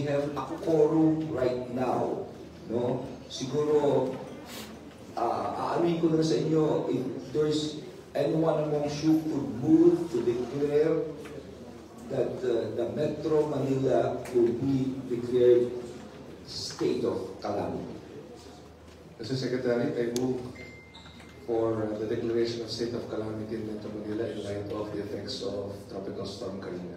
we have a quorum right now. No? Siguro, aamin ko na sa inyo, if there's anyone amongst you could move to declare that the Metro Manila will be declared state of calamity. Mr. Secretary, I move for the declaration of state of calamity in Metro Manila in light of the effects of Tropical Storm Karina.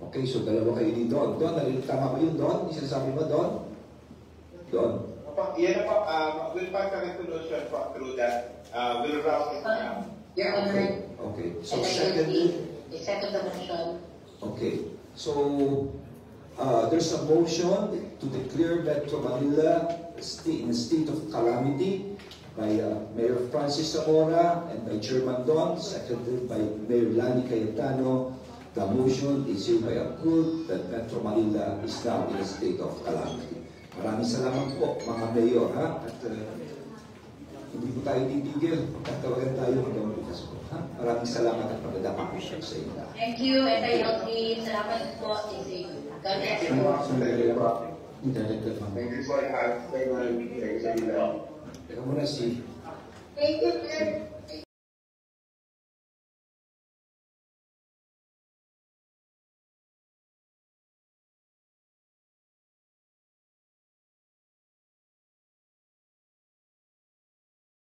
Okay, so dalawa kayo din doon. Doon, tama ba yun doon? Isasabi mo doon? Doon. Yan na po, we'll pass a resolution po through that. We'll route it now. Your Honor, Okay. So, second the motion. Okay. So, there's a motion to declare Metro Manila in a state of calamity by Mayor Francis Zamora and by Chairman Don, seconded by Mayor Lani Cayetano. The motion is hereby approved that Metro Manila is now in a state of calamity. Maraming salamat po, mga mayor, ha? At hindi po tayo titigil. Tatawagan tayo hanggang bukas po, ha? Maraming salamat at magandang umpisa sa inyo. Thank you, SILT. Salamat po. God bless you. Thank you for having me. Teka muna si... Thank you, sir.